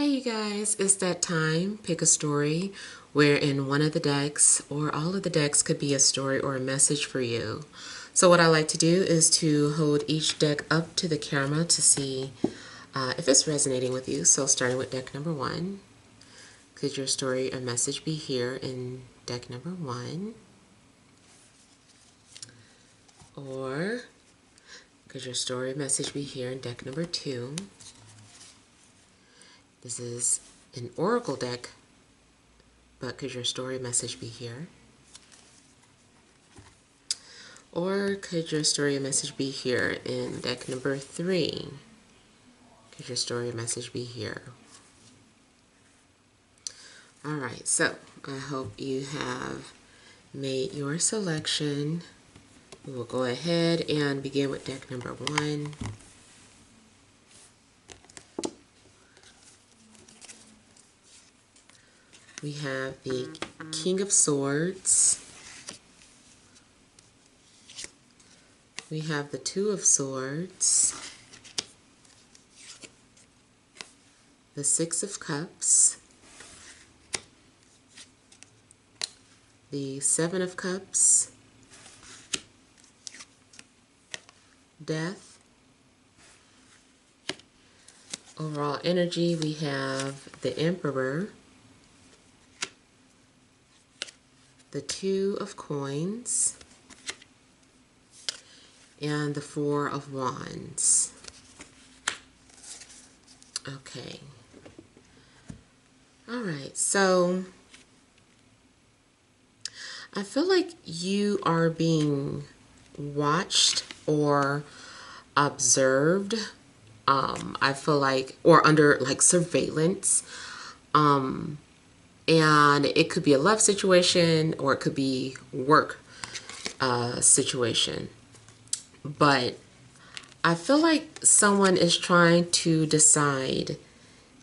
Hey you guys, it's that time. Pick a story where in one of the decks or all of the decks could be a story or a message for you. So what I like to do is to hold each deck up to the camera to see if it's resonating with you. So starting with deck number one, could your story or message be here in deck number one? Or could your story or message be here in deck number two? This is an oracle deck, but could your story message be here? Or could your story message be here in deck number three? Could your story message be here? Alright, so I hope you have made your selection. We will go ahead and begin with deck number one. We have the King of Swords. We have the Two of Swords. The Six of Cups. The Seven of Cups. Death. Overall energy, we have the Emperor. The Two of Coins, and the Four of Wands. Okay. All right, so I feel like you are being watched or observed. I feel like, or under like surveillance. And it could be a love situation or it could be work situation. But I feel like someone is trying to decide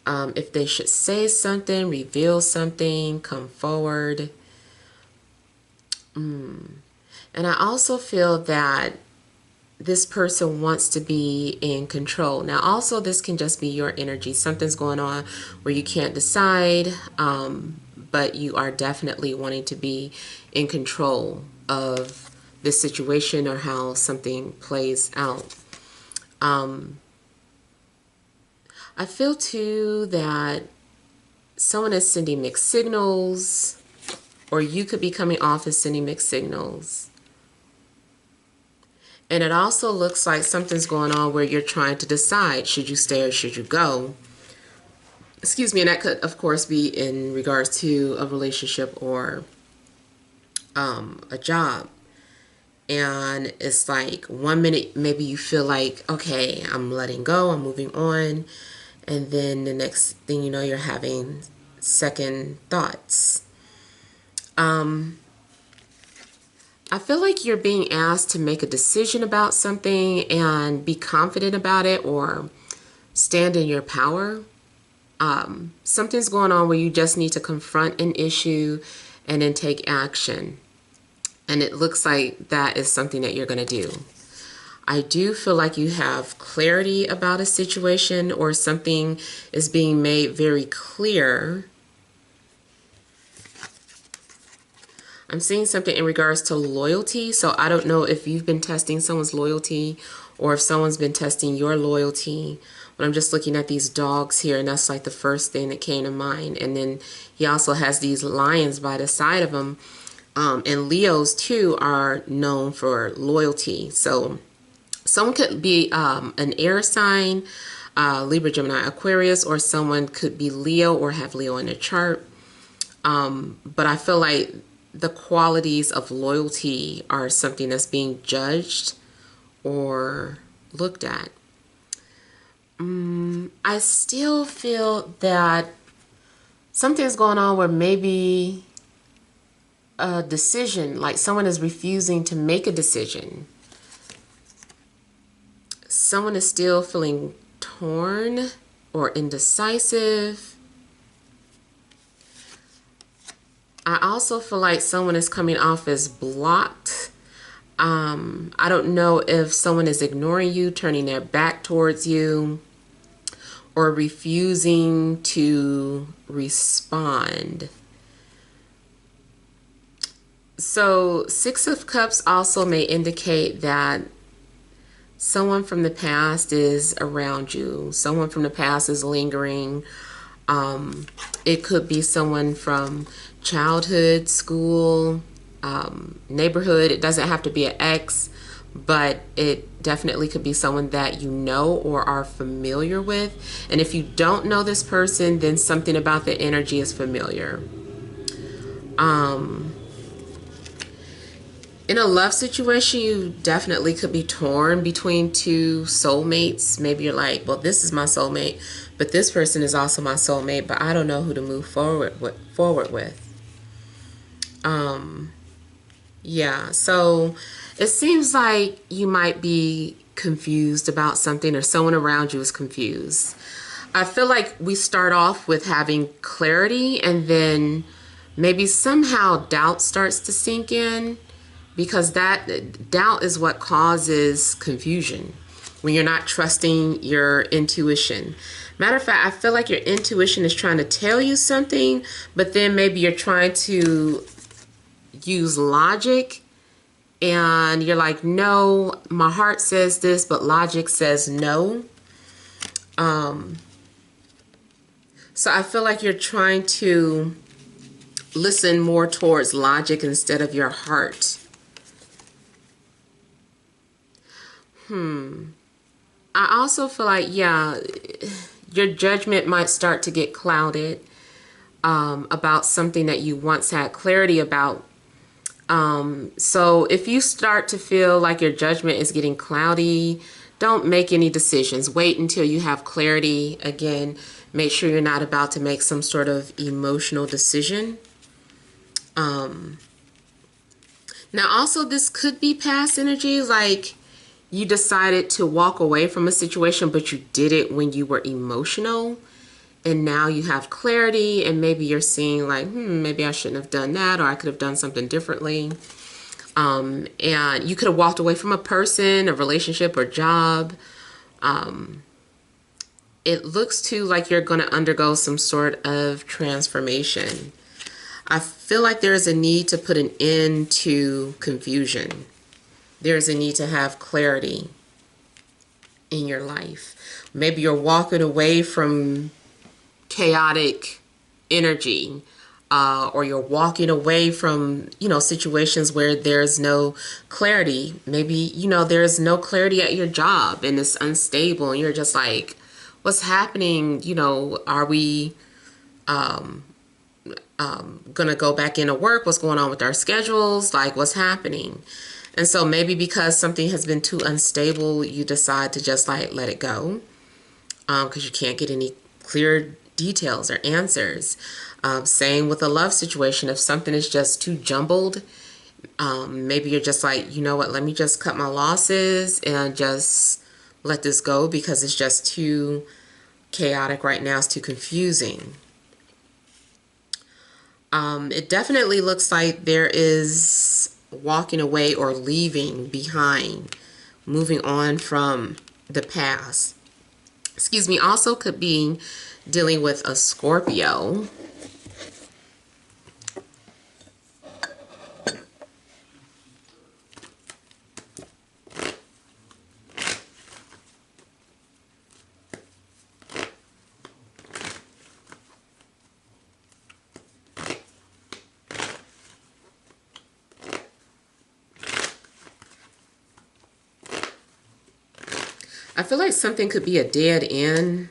if they should say something, reveal something, come forward. And I also feel that this person wants to be in control. Now also this can just be your energy. Something's going on where you can't decide, but you are definitely wanting to be in control of this situation or how something plays out. I feel too that someone is sending mixed signals, or you could be coming off as sending mixed signals. And it also looks like something's going on where you're trying to decide, should you stay or should you go? Excuse me, and that could, of course, be in regards to a relationship or a job. And it's like 1 minute, maybe you feel like, okay, I'm letting go, I'm moving on. And then the next thing you know, you're having second thoughts. I feel like you're being asked to make a decision about something and be confident about it or stand in your power. Something's going on where you just need to confront an issue and then take action. And it looks like that is something that you're going to do. I do feel like you have clarity about a situation or something is being made very clear. I'm seeing something in regards to loyalty. So I don't know if you've been testing someone's loyalty or if someone's been testing your loyalty. But I'm just looking at these dogs here, and that's like the first thing that came to mind. And then he also has these lions by the side of him. And Leos too are known for loyalty. So someone could be an air sign, Libra, Gemini, Aquarius, or someone could be Leo or have Leo in their chart. But I feel like the qualities of loyalty are something that's being judged or looked at. I still feel that something's going on where maybe a decision, like someone is refusing to make a decision. Someone is still feeling torn or indecisive. I also feel like someone is coming off as blocked. I don't know if someone is ignoring you, turning their back towards you, or refusing to respond. So 6 of Cups also may indicate that someone from the past is around you. Someone from the past is lingering. It could be someone from childhood, school, neighborhood. It doesn't have to be an ex, but it definitely could be someone that you know or are familiar with. And if you don't know this person, then something about the energy is familiar. In a love situation, you definitely could be torn between two soulmates. Maybe you're like, well, this is my soulmate, but this person is also my soulmate, but I don't know who to move forward with. Yeah, so it seems like you might be confused about something, or someone around you is confused. I feel like we start off with having clarity, and then maybe somehow doubt starts to sink in, because that doubt is what causes confusion when you're not trusting your intuition. Matter of fact, I feel like your intuition is trying to tell you something, but then maybe you're trying to use logic, and you're like, no, my heart says this, but logic says no. So I feel like you're trying to listen more towards logic instead of your heart. I also feel like, yeah, your judgment might start to get clouded about something that you once had clarity about. So if you start to feel like your judgment is getting cloudy, don't make any decisions. Wait until you have clarity. Again, make sure you're not about to make some sort of emotional decision. Now also, this could be past energy, like you decided to walk away from a situation, but you did it when you were emotional, and now you have clarity, and maybe you're seeing like, maybe I shouldn't have done that, or I could have done something differently. And you could have walked away from a person, a relationship, or job. It looks too like you're going to undergo some sort of transformation. I feel like there's a need to put an end to confusion. There's a need to have clarity in your life. Maybe you're walking away from chaotic energy, or you're walking away from, situations where there's no clarity. Maybe, there's no clarity at your job and it's unstable, and you're just like, what's happening? Are we gonna go back into work? What's going on with our schedules? Like, what's happening? And so maybe because something has been too unstable, you decide to just like let it go, because you can't get any clear details or answers. Same with a love situation. If something is just too jumbled, maybe you're just like, you know what, let me just cut my losses and just let this go, because it's just too chaotic right now. It's too confusing. It definitely looks like there is walking away or leaving behind, moving on from the past. Excuse me, also could be dealing with a Scorpio. I feel like something could be a dead end.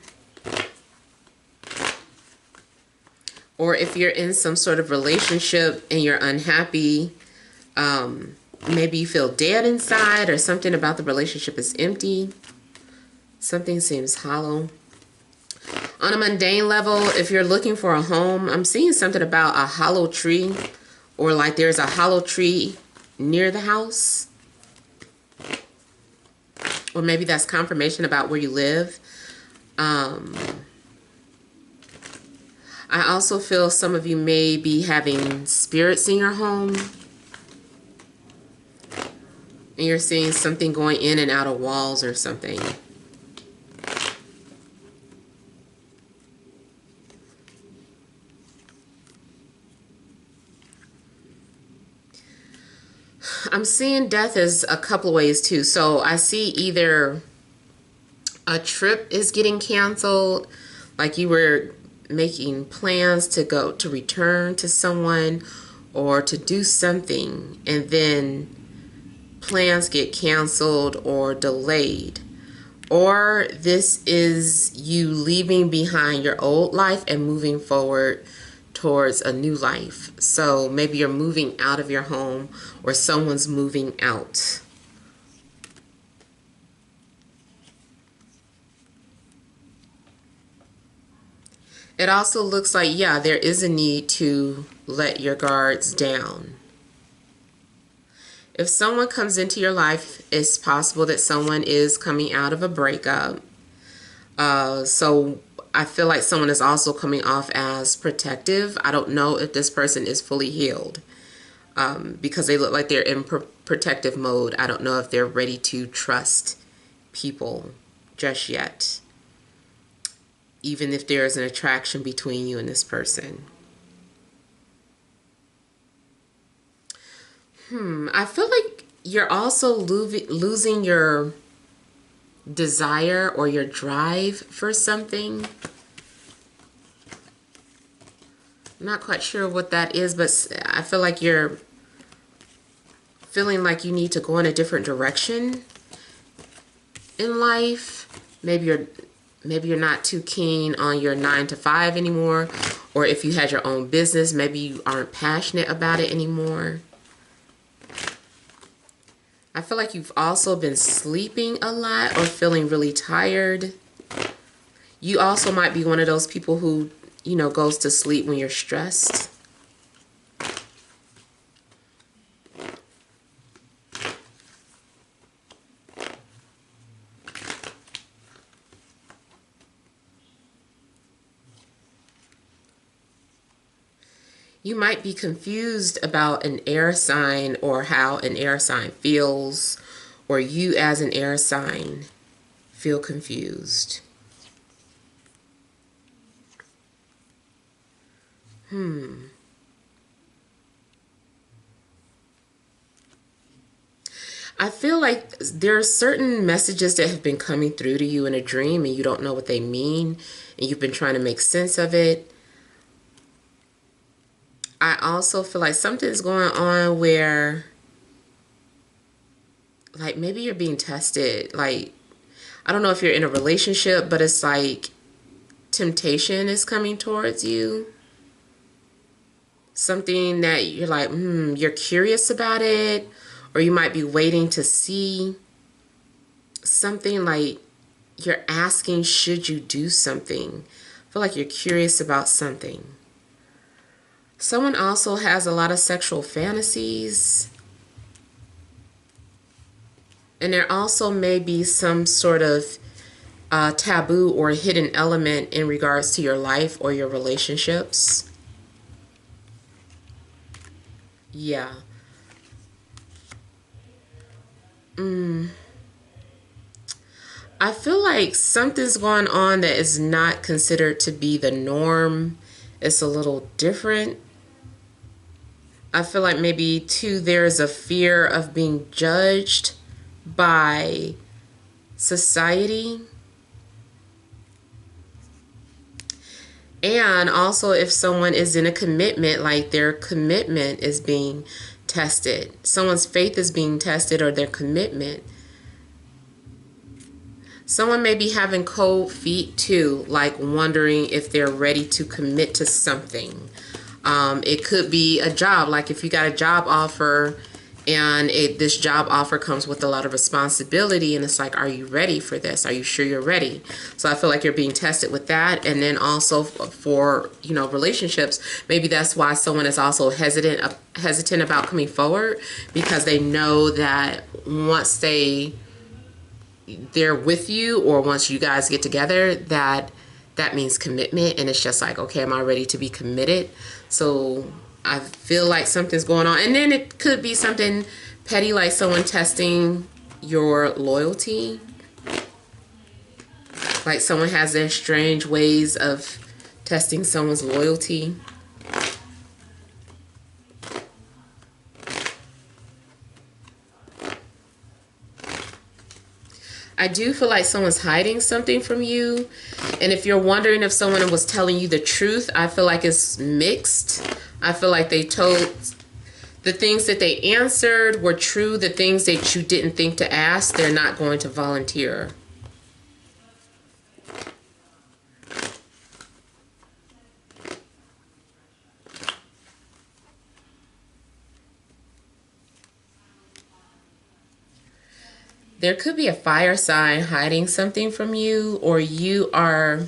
Or if you're in some sort of relationship and you're unhappy, maybe you feel dead inside, or something about the relationship is empty. Something seems hollow. On a mundane level, if you're looking for a home, I'm seeing something about a hollow tree, or like there's a hollow tree near the house. Or maybe that's confirmation about where you live. I also feel some of you may be having spirits in your home. And you're seeing something going in and out of walls or something. I'm seeing death as a couple of ways too. So I see either a trip is getting canceled, like you were making plans to go to return to someone or to do something, and then plans get canceled or delayed. Or this is you leaving behind your old life and moving forward towards a new life. So maybe you're moving out of your home or someone's moving out. It also looks like, yeah, there is a need to let your guards down. If someone comes into your life, it's possible that someone is coming out of a breakup. So I feel like someone is also coming off as protective. I don't know if this person is fully healed because they look like they're in protective mode. I don't know if they're ready to trust people just yet, even if there is an attraction between you and this person. I feel like you're also losing your desire or your drive for something. I'm not quite sure what that is, but I feel like you're feeling like you need to go in a different direction in life. Maybe you're not too keen on your 9 to 5 anymore, or if you had your own business, maybe you aren't passionate about it anymore. I feel like you've also been sleeping a lot or feeling really tired. You also might be one of those people who, you know, goes to sleep when you're stressed. You might be confused about an air sign or how an air sign feels, or you as an air sign feel confused. I feel like there are certain messages that have been coming through to you in a dream and you don't know what they mean, and you've been trying to make sense of it. I also feel like something's going on where, like, maybe you're being tested. Like, I don't know if you're in a relationship, but it's like temptation is coming towards you. Something that you're like, you're curious about it, or you might be waiting to see something, like you're asking, should you do something? I feel like you're curious about something. Someone also has a lot of sexual fantasies. And there also may be some sort of taboo or hidden element in regards to your life or your relationships. Yeah. I feel like something's going on that is not considered to be the norm. It's a little different. I feel like maybe too there's a fear of being judged by society. And also if someone is in a commitment, like their commitment is being tested. Someone's faith is being tested, or their commitment. Someone may be having cold feet too, like wondering if they're ready to commit to something. It could be a job, like if you got a job offer and this job offer comes with a lot of responsibility, and it's like, are you ready for this? Are you sure you're ready? So I feel like you're being tested with that. And then also for, you know, relationships, maybe that's why someone is also hesitant about coming forward, because they know that once they're with you, or once you guys get together, that means commitment, and it's just like, okay, am I ready to be committed? So I feel like something's going on. And then it could be something petty, like someone testing your loyalty. Like someone has their strange ways of testing someone's loyalty. I do feel like someone's hiding something from you. And if you're wondering if someone was telling you the truth, I feel like it's mixed. I feel like they told the things that they answered were true. The things that you didn't think to ask, they're not going to volunteer. There could be a fire sign hiding something from you, or you are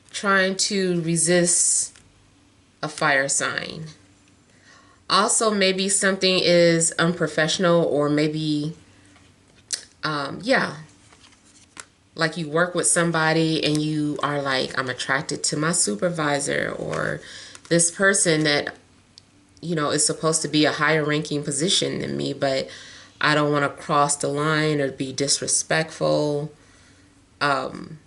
trying to resist a fire sign. Also, maybe something is unprofessional, or maybe, yeah, like you work with somebody and you are like, I'm attracted to my supervisor, or this person that, you know, is supposed to be a higher ranking position than me, but I don't want to cross the line or be disrespectful.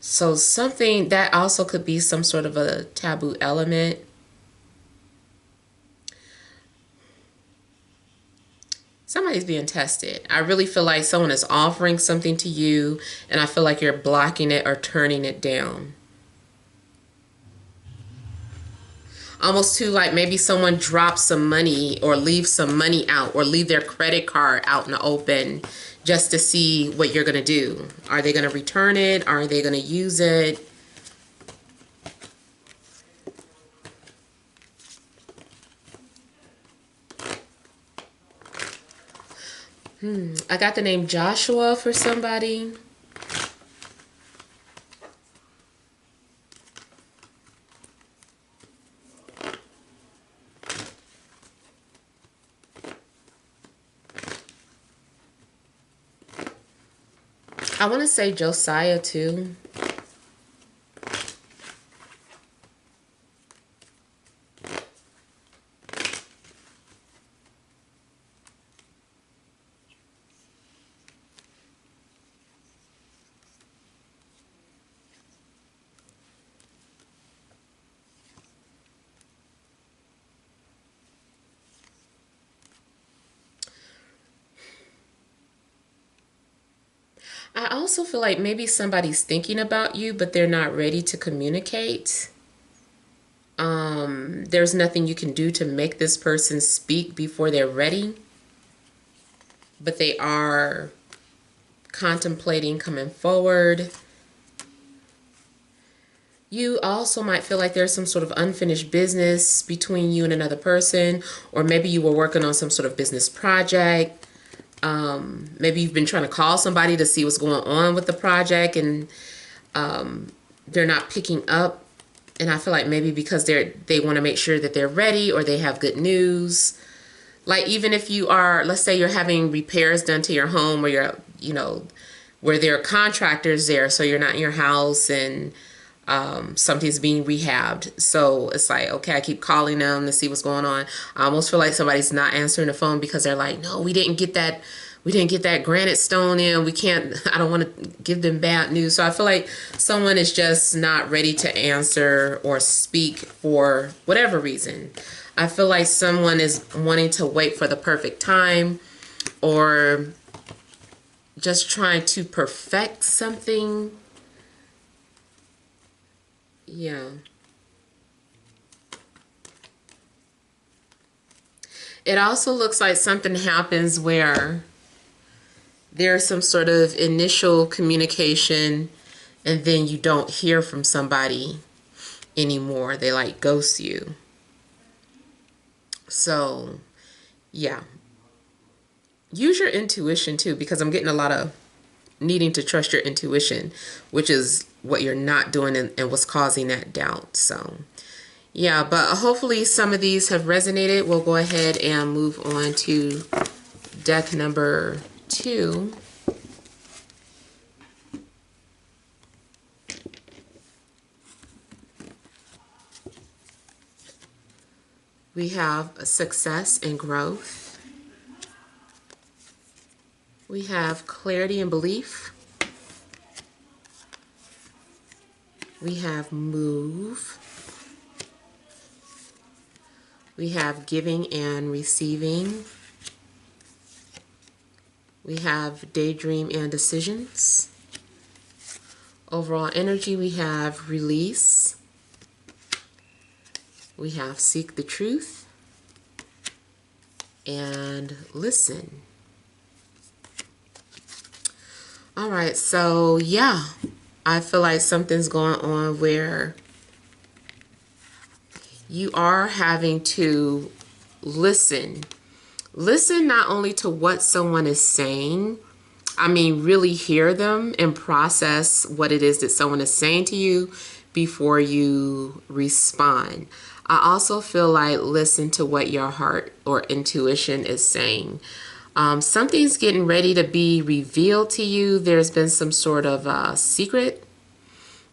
So something that also could be some sort of a taboo element. Somebody's being tested. I really feel like someone is offering something to you, and I feel like you're blocking it or turning it down. Almost too like maybe someone drops some money or leaves some money out, or leave their credit card out in the open just to see what you're going to do. Are they going to return it? Are they going to use it? I got the name Joshua for somebody. I want to say Josiah too. I also feel like maybe somebody's thinking about you, but they're not ready to communicate. There's nothing you can do to make this person speak before they're ready, but they are contemplating coming forward. You also might feel like there's some sort of unfinished business between you and another person, or maybe you were working on some sort of business project. Maybe you've been trying to call somebody to see what's going on with the project, and they're not picking up. And I feel like maybe because they want to make sure that they're ready, or they have good news. Like even if you are, let's say you're having repairs done to your home, or you're, you know, where there are contractors there, so you're not in your house, and something's being rehabbed. So it's like, okay, I keep calling them to see what's going on. I almost feel like somebody's not answering the phone because they're like, no, we didn't get that granite stone in. We can't, I don't want to give them bad news. So I feel like someone is just not ready to answer or speak for whatever reason. I feel like someone is wanting to wait for the perfect time, or just trying to perfect something. Yeah. It also looks like something happens where there's some sort of initial communication, and then you don't hear from somebody anymore. They like ghost you. So, yeah. Use your intuition too, because I'm getting a lot of needing to trust your intuition, which is what you're not doing, and what's causing that doubt. So yeah, but hopefully some of these have resonated. We'll go ahead and move on to deck number 2. We have success and growth. We have clarity and belief. We have move. We have giving and receiving. We have daydream and decisions. Overall energy, we have release. We have seek the truth and listen. All right, so yeah, I feel like something's going on where you are having to listen. Listen not only to what someone is saying, I mean, really hear them and process what it is that someone is saying to you before you respond. I also feel like listen to what your heart or intuition is saying. Something's getting ready to be revealed to you. There's been some sort of secret.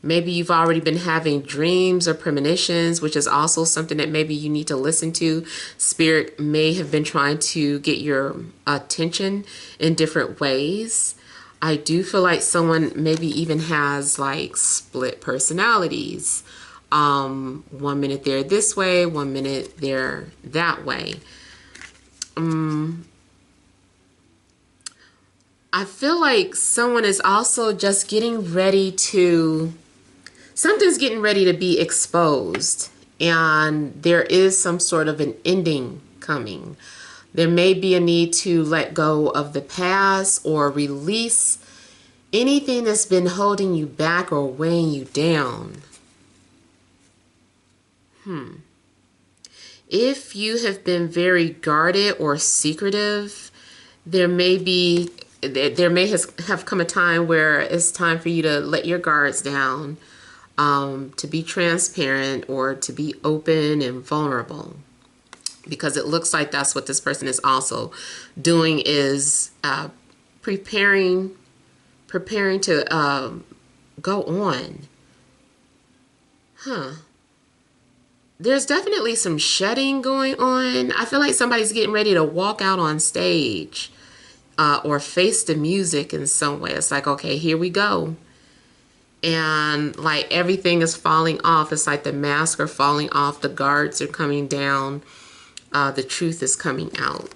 Maybe you've already been having dreams or premonitions, which is also something that maybe you need to listen to. Spirit may have been trying to get your attention in different ways. I do feel like someone maybe even has like split personalities. 1 minute they're this way, 1 minute they're that way. I feel like someone is also just getting ready to, something's getting ready to be exposed, and there is some sort of an ending coming. There may be a need to let go of the past or release anything that's been holding you back or weighing you down. If you have been very guarded or secretive, there may have come a time where it's time for you to let your guards down, to be transparent or to be open and vulnerable, because it looks like that's what this person is also doing, is preparing to go on. There's definitely some shedding going on. I feel like somebody's getting ready to walk out on stage or face the music in some way. It's like, okay, here we go. And like everything is falling off. It's like the masks are falling off. The guards are coming down. The truth is coming out.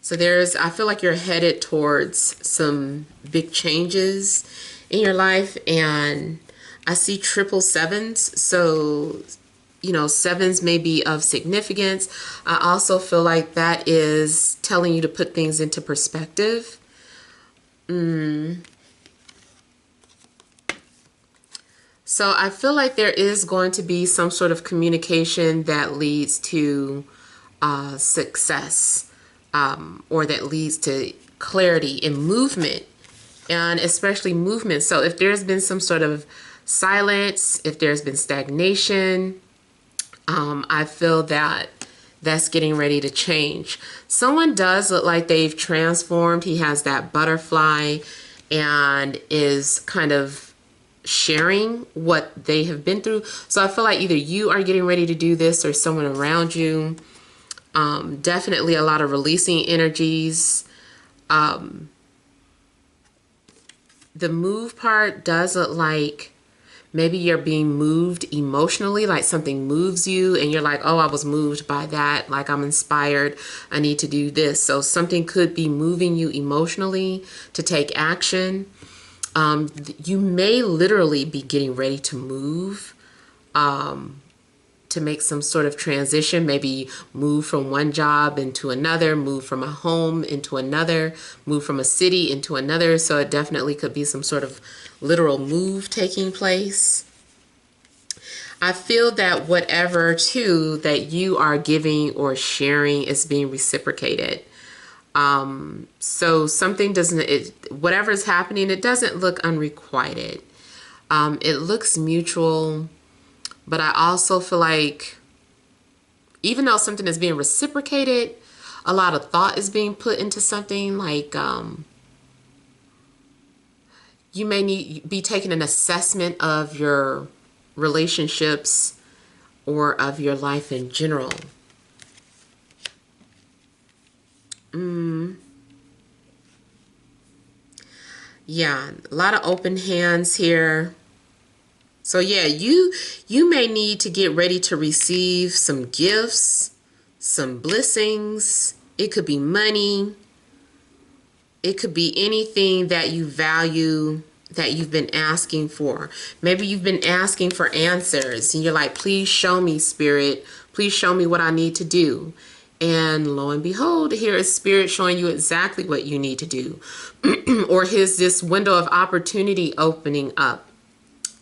So I feel like you're headed towards some big changes in your life, and I see triple sevens. So, you know, sevens may be of significance. I also feel like that is telling you to put things into perspective. So I feel like there is going to be some sort of communication that leads to success, or that leads to clarity and movement, and especially movement. So if there's been some sort of silence, if there's been stagnation, I feel that that's getting ready to change. Someone does look like they've transformed. He has that butterfly and is kind of sharing what they have been through. So I feel like either you are getting ready to do this or someone around you. Definitely a lot of releasing energies. The move part does look like maybe you're being moved emotionally, like something moves you and you're like, oh, I was moved by that. Like, I'm inspired. I need to do this. So something could be moving you emotionally to take action. You may literally be getting ready to move, to make some sort of transition, maybe move from one job into another, move from a home into another, move from a city into another. So it definitely could be some sort of literal move taking place. I feel that whatever too that you are giving or sharing is being reciprocated. So something whatever is happening, it doesn't look unrequited. It looks mutual. But I also feel like even though something is being reciprocated, a lot of thought is being put into something. Like you may be taking an assessment of your relationships or of your life in general. Yeah, a lot of open hands here. So yeah, you may need to get ready to receive some gifts, some blessings, It could be money. It could be anything that you value that you've been asking for. Maybe you've been asking for answers and you're like, please show me, Spirit. Please show me what I need to do. And lo and behold, here is Spirit showing you exactly what you need to do. Or here's this window of opportunity opening up.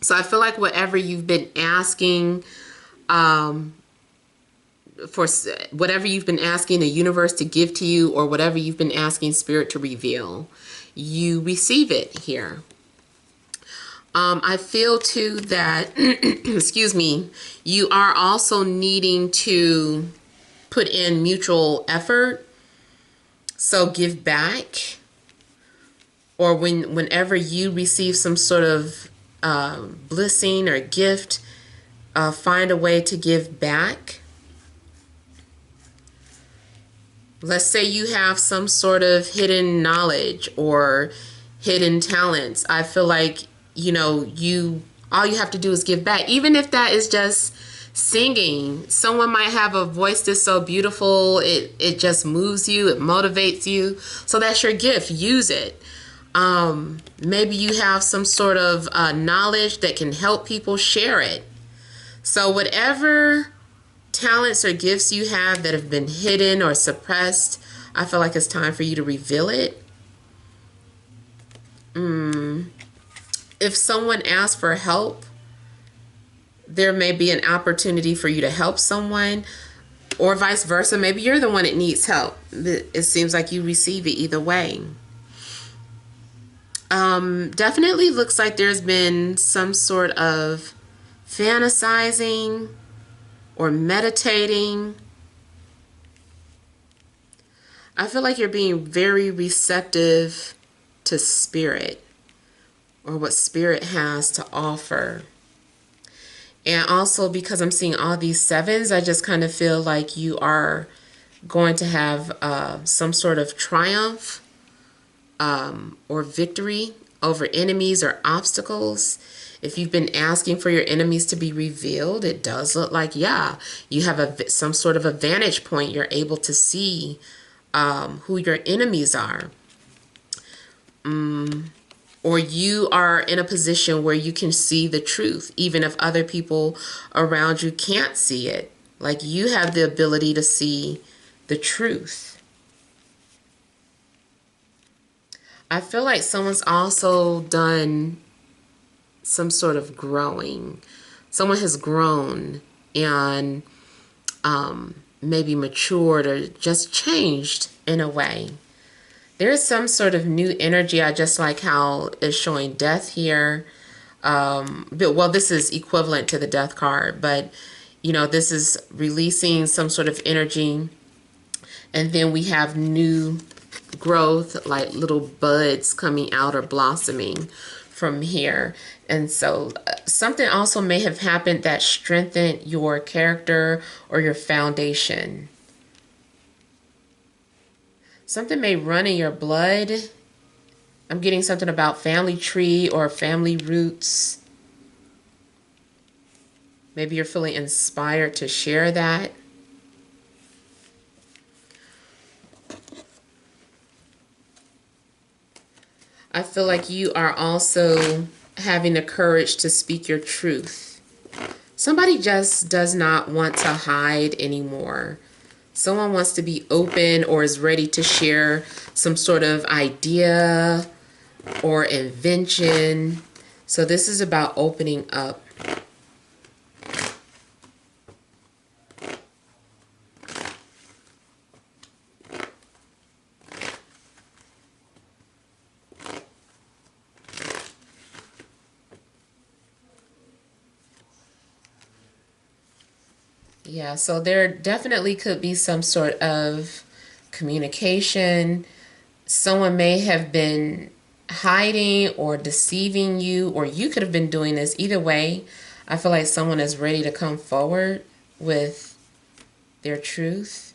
So I feel like whatever you've been asking, for whatever you've been asking the universe to give to you, or whatever you've been asking Spirit to reveal, you receive it here. I feel too that, excuse me, you are also needing to put in mutual effort. So give back, or whenever you receive some sort of blessing or gift, find a way to give back. Let's say you have some sort of hidden knowledge or hidden talents. I feel like, you know, all you have to do is give back. Even if that is just singing. Someone might have a voice that's so beautiful, it just moves you, it motivates you. So that's your gift. Use it. Maybe you have some sort of knowledge that can help people, share it. So whatever talents or gifts you have that have been hidden or suppressed, I feel like it's time for you to reveal it. If someone asks for help, there may be an opportunity for you to help someone, or vice versa. Maybe you're the one that needs help. It seems like you receive it either way. Definitely looks like there's been some sort of fantasizing or meditating. I feel like you're being very receptive to Spirit, or what Spirit has to offer. And also, because I'm seeing all these sevens, I just kind of feel like you are going to have some sort of triumph or victory over enemies or obstacles. If you've been asking for your enemies to be revealed, it does look like, yeah, you have some sort of a vantage point. You're able to see who your enemies are. Or you are in a position where you can see the truth, even if other people around you can't see it. Like, you have the ability to see the truth. I feel like someone's also done some sort of growing. Someone has grown and maybe matured or just changed in a way. There's some sort of new energy. I just like how it's showing death here. Well, this is equivalent to the death card, but you know, this is releasing some sort of energy. And then we have new growth, like little buds coming out or blossoming from here. And so something also may have happened that strengthened your character or your foundation. Something may run in your blood. I'm getting something about family tree or family roots. Maybe you're feeling inspired to share that. I feel like you are also having the courage to speak your truth. Somebody just does not want to hide anymore. Someone wants to be open or is ready to share some sort of idea or invention. So this is about opening up. Yeah, so there definitely could be some sort of communication. Someone may have been hiding or deceiving you, or you could have been doing this. Either way, I feel like someone is ready to come forward with their truth.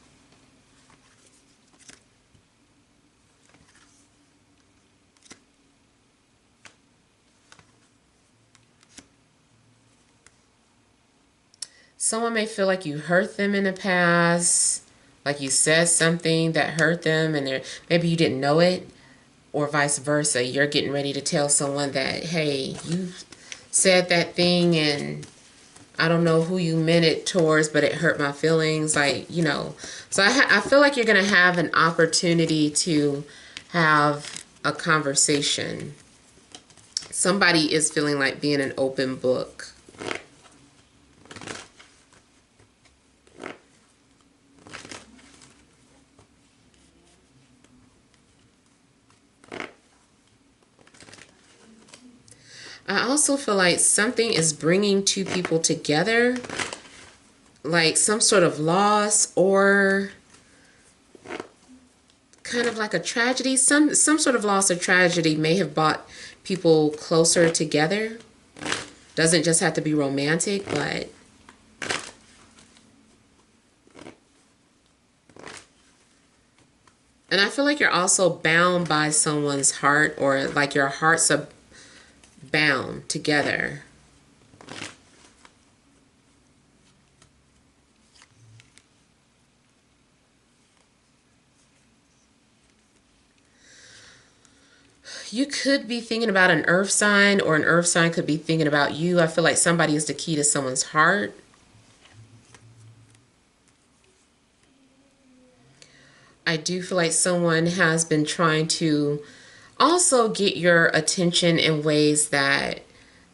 Someone may feel like you hurt them in the past, Like you said something that hurt them and maybe you didn't know it, or vice versa. You're getting ready to tell someone that, hey, you said that thing and I don't know who you meant it towards, but it hurt my feelings. Like, you know, so I feel like you're going to have an opportunity to have a conversation. Somebody is feeling like being an open book. I also feel like something is bringing two people together, like some sort of loss or kind of like a tragedy. Some sort of loss or tragedy may have brought people closer together. Doesn't just have to be romantic, but and I feel like you're also bound by someone's heart, or like your hearts are bound together. You could be thinking about an earth sign, or an earth sign could be thinking about you. I feel like somebody is the key to someone's heart. I do feel like someone has been trying to also get your attention in ways that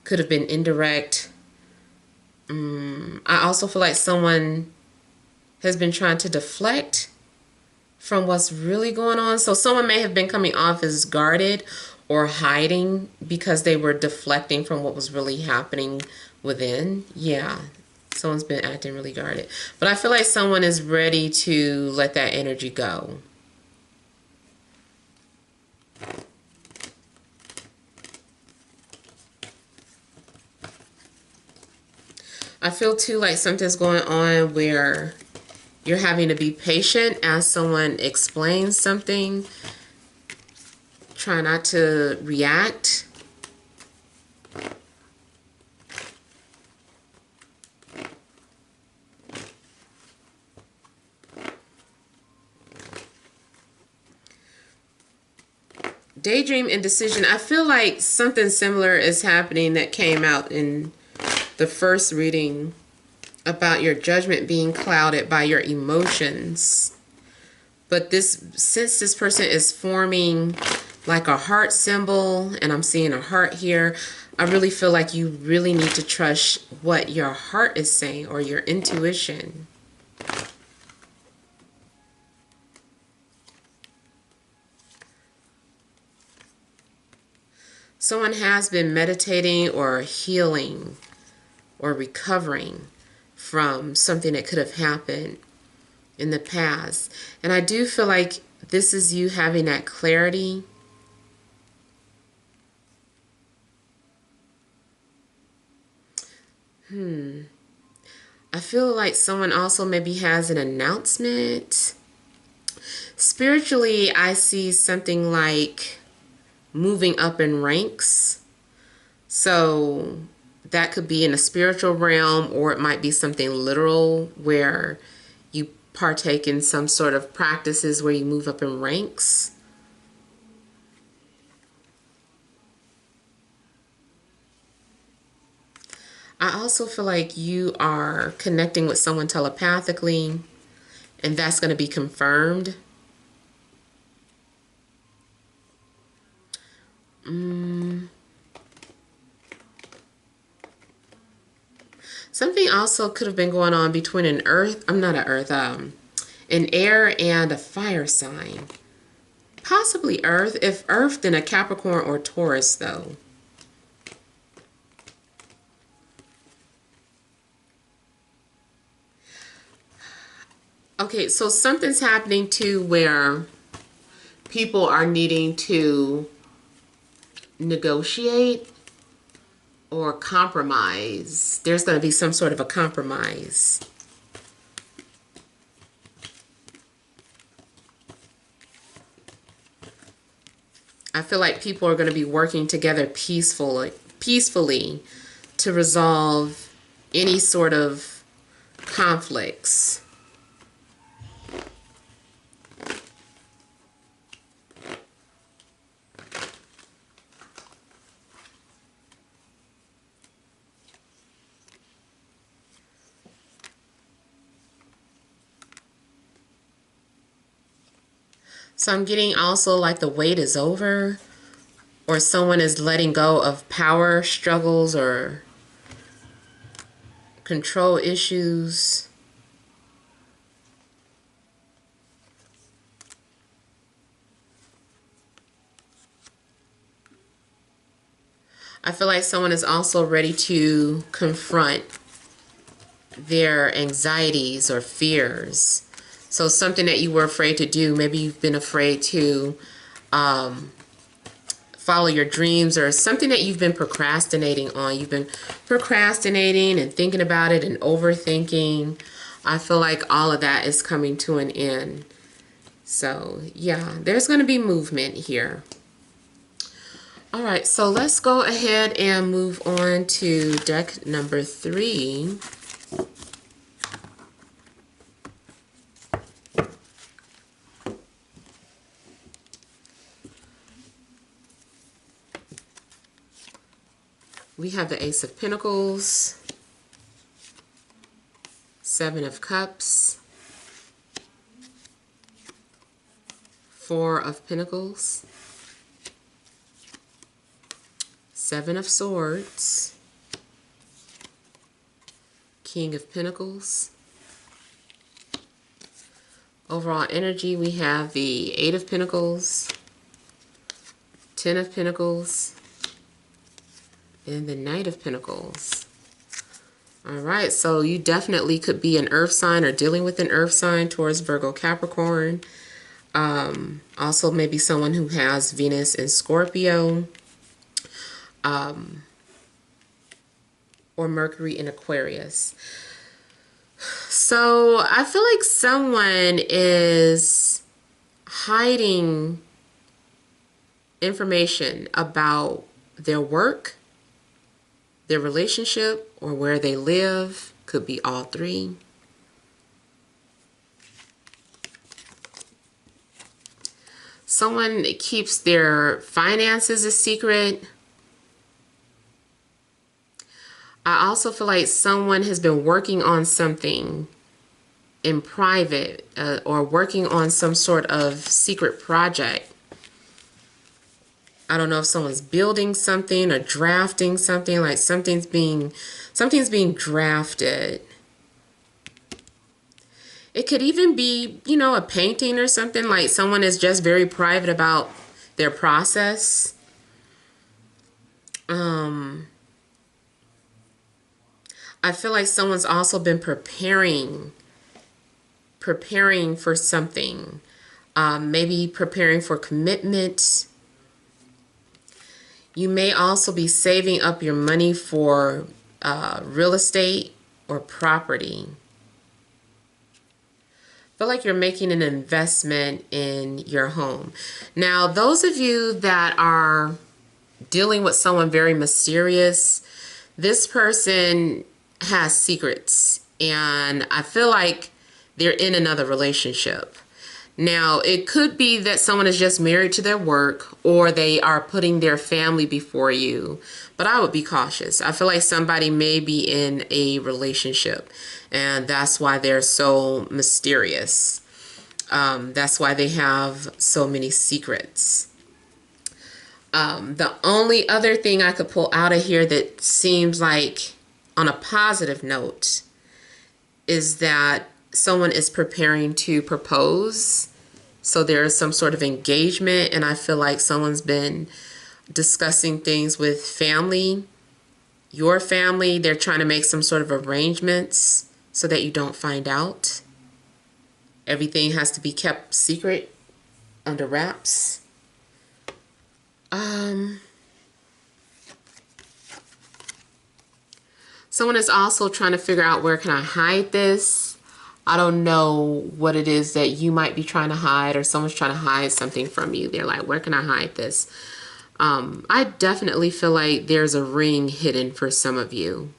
could have been indirect. I also feel like someone has been trying to deflect from what's really going on. So someone may have been coming off as guarded or hiding because they were deflecting from what was really happening within. Yeah, someone's been acting really guarded. But I feel like someone is ready to let that energy go. I feel too like something's going on where you're having to be patient as someone explains something. Try not to react. Daydream indecision. I feel like something similar is happening that came out in the first reading about your judgment being clouded by your emotions. But since this person is forming like a heart symbol, and I'm seeing a heart here, I really feel like you really need to trust what your heart is saying, or your intuition. Someone has been meditating or healing or recovering from something that could have happened in the past. And I do feel like this is you having that clarity. I feel like someone also maybe has an announcement. Spiritually, I see something like moving up in ranks. So that could be in a spiritual realm, or it might be something literal where you partake in some sort of practices where you move up in ranks. I also feel like you are connecting with someone telepathically, and that's going to be confirmed. Something also could have been going on between an air and a fire sign. Possibly earth. If earth, then a Capricorn or Taurus, though. Okay, so something's happening too where people are needing to negotiate or compromise. There's going to be some sort of a compromise. I feel like people are going to be working together peacefully to resolve any sort of conflicts. So I'm getting also like the wait is over, or someone is letting go of power struggles or control issues. I feel like someone is also ready to confront their anxieties or fears. So something that you were afraid to do, maybe you've been afraid to follow your dreams, or something that you've been procrastinating on. You've been procrastinating and thinking about it and overthinking. I feel like all of that is coming to an end. So yeah, there's going to be movement here. All right, so let's go ahead and move on to deck number 3. We have the Ace of Pentacles, 7 of Cups, 4 of Pentacles, 7 of Swords, King of Pentacles. Overall energy, we have the 8 of Pentacles, 10 of Pentacles, and the Knight of Pentacles. All right, so you definitely could be an earth sign or dealing with an earth sign towards Virgo, Capricorn. Also maybe someone who has Venus in Scorpio, or Mercury in Aquarius. So I feel like someone is hiding information about their work, their relationship, or where they live. Could be all three. Someone keeps their finances a secret. I also feel like someone has been working on something in private, or working on some sort of secret project. I don't know if someone's building something or drafting something, like something's being drafted. It could even be, you know, a painting or something, like someone is just very private about their process. I feel like someone's also been preparing for something. Maybe preparing for commitment. You may also be saving up your money for real estate or property. I feel like you're making an investment in your home. Now, those of you that are dealing with someone very mysterious, this person has secrets, and I feel like they're in another relationship. Now, it could be that someone is just married to their work, or they are putting their family before you. But I would be cautious. I feel like somebody may be in a relationship, and that's why they're so mysterious. That's why they have so many secrets. The only other thing I could pull out of here that seems like on a positive note is that someone is preparing to propose. So there is some sort of engagement, and I feel like someone's been discussing things with family, your family. They're trying to make some sort of arrangements so that you don't find out. Everything has to be kept secret, under wraps. Someone is also trying to figure out, where can I hide this? I don't know what it is that you might be trying to hide, or someone's trying to hide something from you. They're like, where can I hide this? I definitely feel like there's a ring hidden for some of you.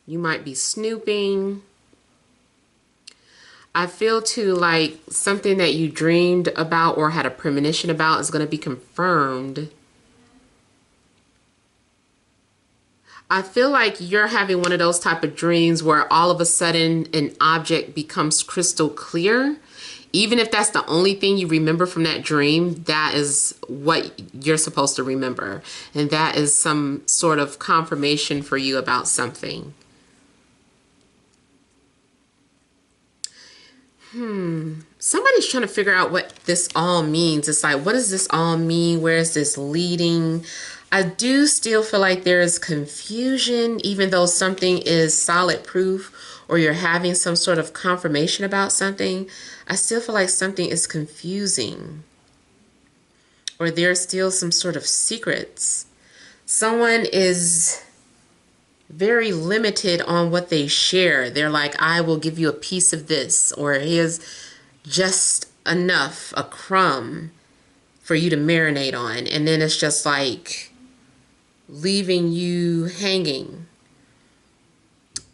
You might be snooping. I feel too like something that you dreamed about or had a premonition about is going to be confirmed. I feel like you're having one of those type of dreams where all of a sudden an object becomes crystal clear. Even if that's the only thing you remember from that dream, that is what you're supposed to remember. And that is some sort of confirmation for you about something. Somebody's trying to figure out what this all means. It's like, what does this all mean? Where is this leading? I do still feel like there is confusion, even though something is solid proof or you're having some sort of confirmation about something. I still feel like something is confusing or there's still some sort of secrets. Someone is very limited on what they share. They're like, I will give you a piece of this, or here's just enough, a crumb for you to marinate on. And then it's just like leaving you hanging.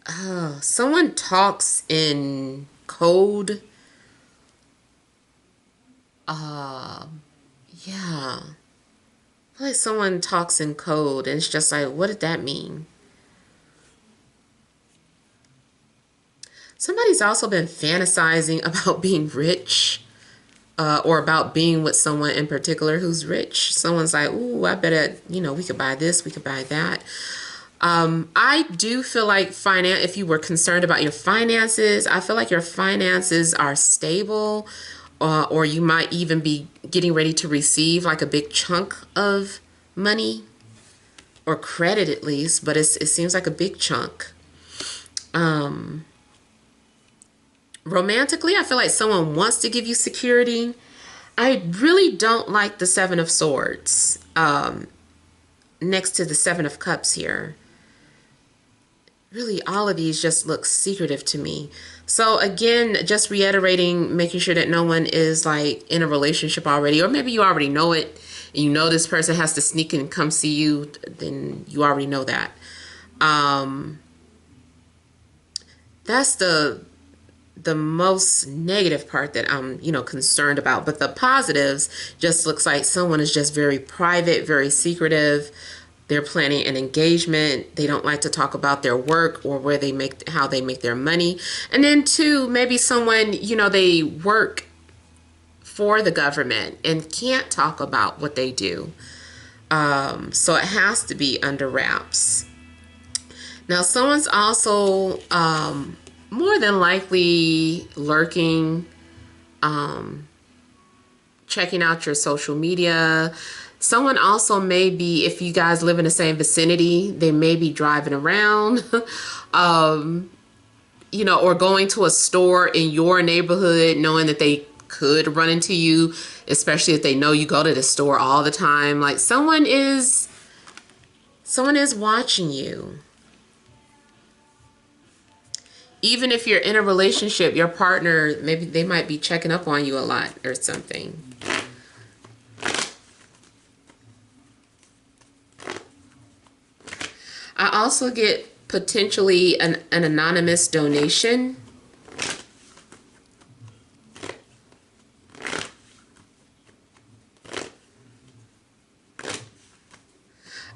Oh, someone talks in code. Yeah. I feel like someone talks in code and it's just like, what did that mean? Somebody's also been fantasizing about being rich, or about being with someone in particular who's rich. Someone's like, ooh, I bet we could buy this, we could buy that. I do feel like if you were concerned about your finances, I feel like your finances are stable, or you might even be getting ready to receive like a big chunk of money or credit at least, but it seems like a big chunk. Romantically, I feel like someone wants to give you security. I really don't like the Seven of Swords next to the Seven of Cups here. Really, all of these just look secretive to me. So again, just reiterating, making sure that no one is like in a relationship already, or maybe you already know it and you know this person has to sneak in and come see you, then you already know that. That's the most negative part that I'm, concerned about. But the positives just looks like someone is just very private, very secretive. They're planning an engagement. They don't like to talk about their work or how they make their money. And then two, maybe someone, they work for the government and can't talk about what they do. So it has to be under wraps. Now, someone's also more than likely lurking, checking out your social media. Someone also may be, if you guys live in the same vicinity, they may be driving around, or going to a store in your neighborhood, knowing that they could run into you, especially if they know you go to the store all the time. Like someone is watching you. Even if you're in a relationship, your partner, maybe they might be checking up on you a lot or something. I also get potentially an anonymous donation.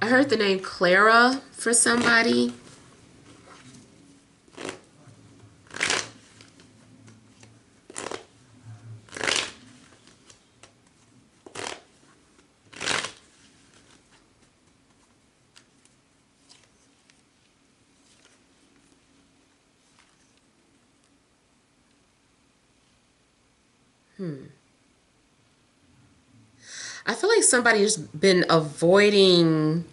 I heard the name Clara for somebody. I feel like somebody's been avoiding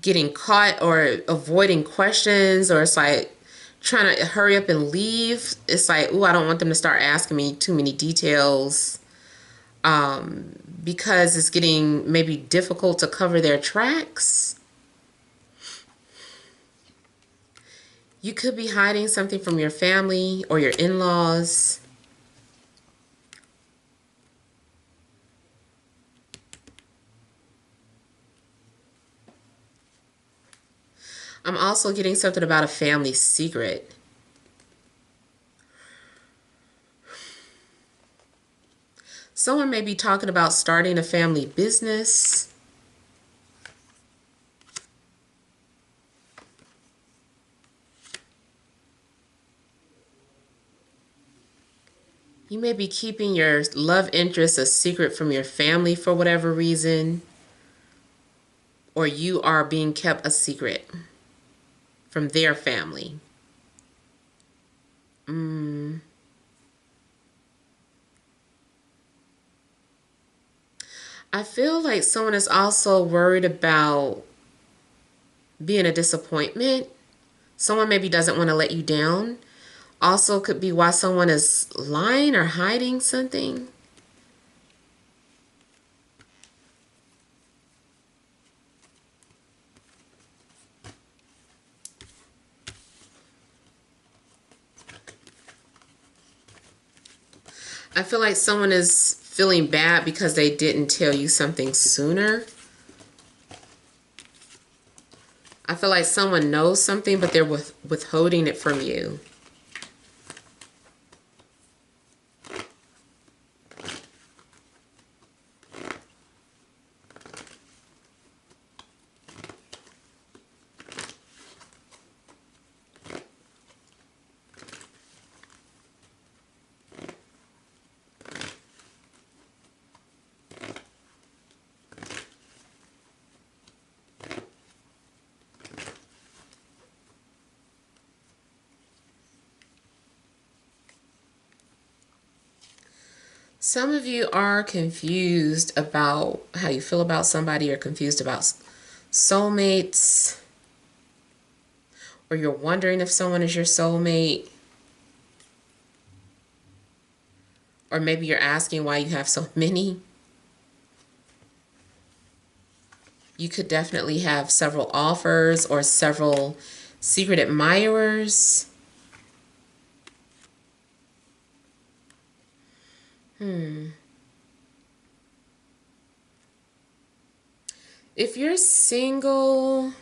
getting caught or avoiding questions, or it's like trying to hurry up and leave. It's like, ooh, I don't want them to start asking me too many details, because it's getting maybe difficult to cover their tracks. You could be hiding something from your family or your in-laws. I'm also getting something about a family secret. Someone may be talking about starting a family business. You may be keeping your love interest a secret from your family for whatever reason. Or you are being kept a secret from their family. I feel like someone is also worried about being a disappointment. Someone maybe doesn't want to let you down. Also could be why someone is lying or hiding something. I feel like someone is feeling bad because they didn't tell you something sooner. I feel like someone knows something, but they're withholding it from you. Some of you are confused about how you feel about somebody, or confused about soulmates, or you're wondering if someone is your soulmate, or maybe you're asking why you have so many. You could definitely have several offers or several secret admirers. If you're single,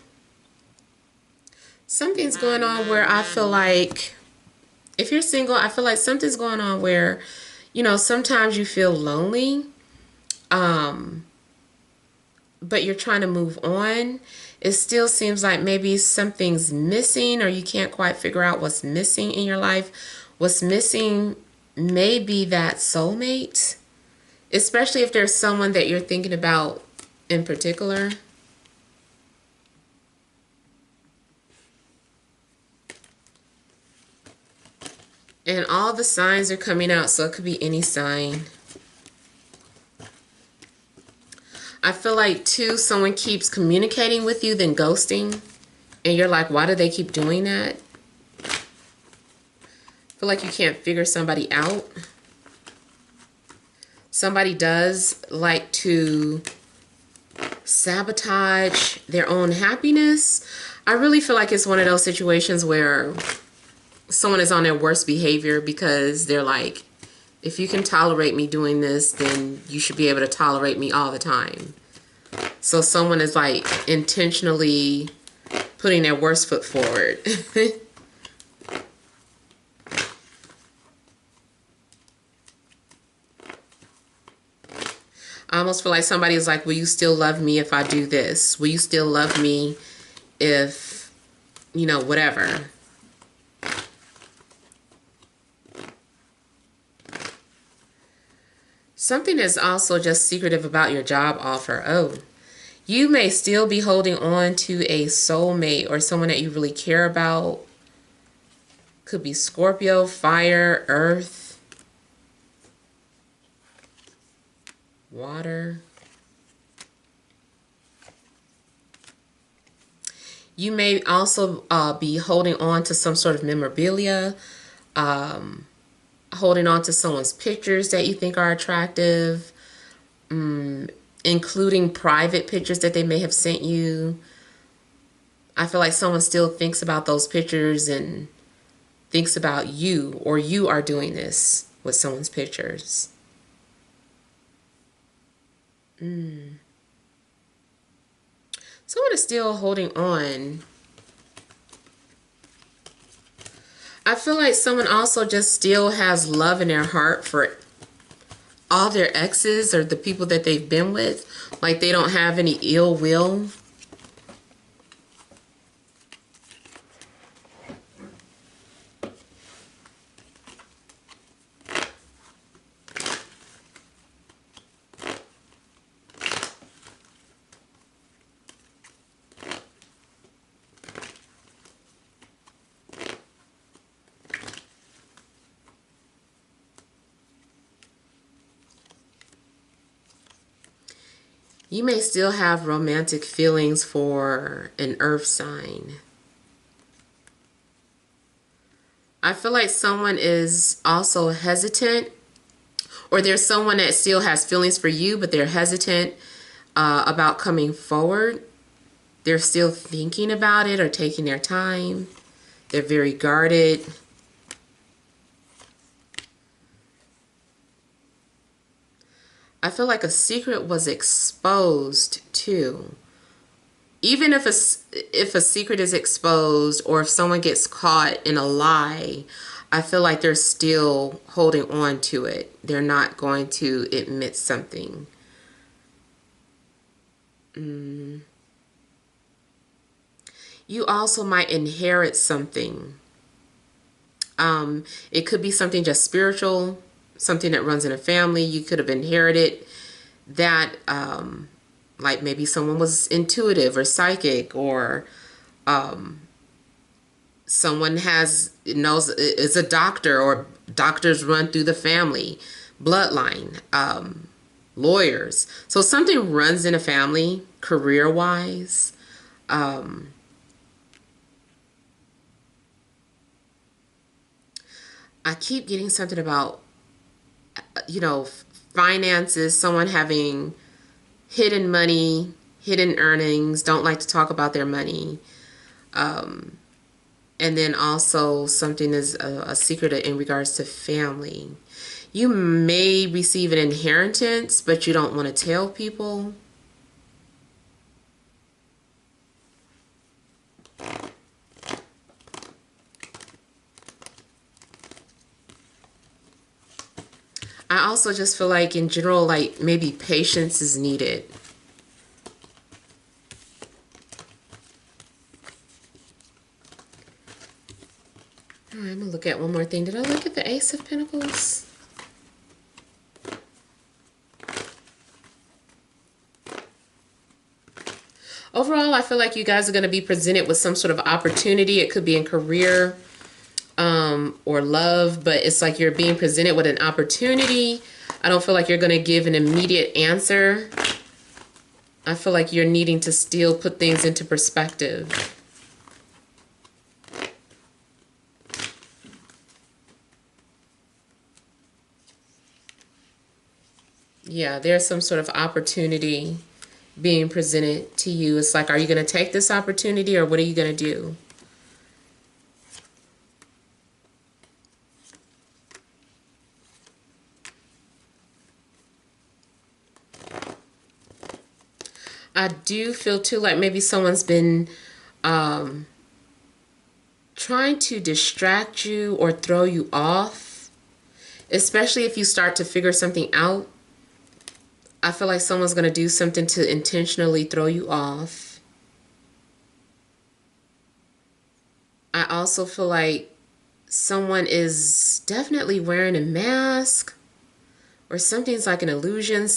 something's going on where I feel like, if you're single, I feel like something's going on where, sometimes you feel lonely, but you're trying to move on. It still seems like maybe something's missing, or you can't quite figure out what's missing in your life. What's missing may be that soulmate, especially if there's someone that you're thinking about in particular. And all the signs are coming out, so it could be any sign. I feel like, too, someone keeps communicating with you, then ghosting. And you're like, why do they keep doing that? I feel like you can't figure somebody out. Somebody does like to sabotage their own happiness. I really feel like it's one of those situations where someone is on their worst behavior because they're like, if you can tolerate me doing this, then you should be able to tolerate me all the time. So someone is like intentionally putting their worst foot forward. I almost feel like somebody is like, will you still love me if I do this? Will you still love me if, whatever. Something is also just secretive about your job offer. Oh, you may still be holding on to a soulmate or someone that you really care about. Could be Scorpio, fire, earth, water. You may also be holding on to some sort of memorabilia, holding on to someone's pictures that you think are attractive, including private pictures that they may have sent you. I feel like someone still thinks about those pictures and thinks about you, or you are doing this with someone's pictures. Someone is still holding on. I feel like someone also just still has love in their heart for all their exes or the people that they've been with. Like they don't have any ill will. You may still have romantic feelings for an earth sign. I feel like someone is also hesitant, or there's someone that still has feelings for you, but they're hesitant about coming forward. They're still thinking about it or taking their time. They're very guarded. I feel like a secret was exposed too. Even if a secret is exposed, or if someone gets caught in a lie, I feel like they're still holding on to it. They're not going to admit something. You also might inherit something. It could be something just spiritual, something that runs in a family. You could have inherited that, like maybe someone was intuitive or psychic, or someone is a doctor, or doctors run through the family bloodline, lawyers. So something runs in a family career-wise. I keep getting something about, finances, someone having hidden money, hidden earnings, don't like to talk about their money. And then also something is a secret in regards to family. You may receive an inheritance, but you don't want to tell people. I also just feel like in general, like maybe patience is needed. All right, I'm gonna look at one more thing. Did I look at the Ace of Pentacles? Overall, I feel like you guys are going to be presented with some sort of opportunity. It could be in career or love, but it's like you're being presented with an opportunity. I don't feel like you're going to give an immediate answer. I feel like you're needing to still put things into perspective. Yeah, there's some sort of opportunity being presented to you. It's like, are you going to take this opportunity, or what are you going to do? I do feel too like maybe someone's been trying to distract you or throw you off, especially if you start to figure something out. I feel like someone's going to do something to intentionally throw you off. I also feel like someone is definitely wearing a mask, or something's like an illusion.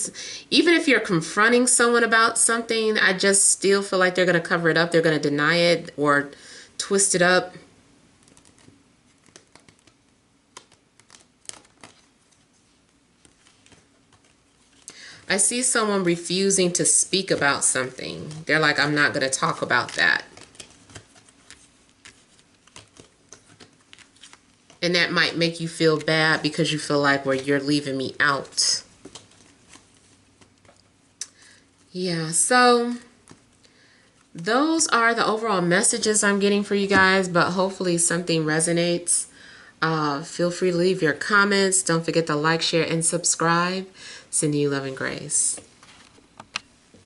Even if you're confronting someone about something, I just still feel like they're going to cover it up. They're going to deny it or twist it up. I see someone refusing to speak about something. They're like, I'm not going to talk about that. And that might make you feel bad because you feel like, well, you're leaving me out. Yeah, so those are the overall messages I'm getting for you guys, but hopefully something resonates. Feel free to leave your comments. Don't forget to like, share, and subscribe. Sending you love and grace.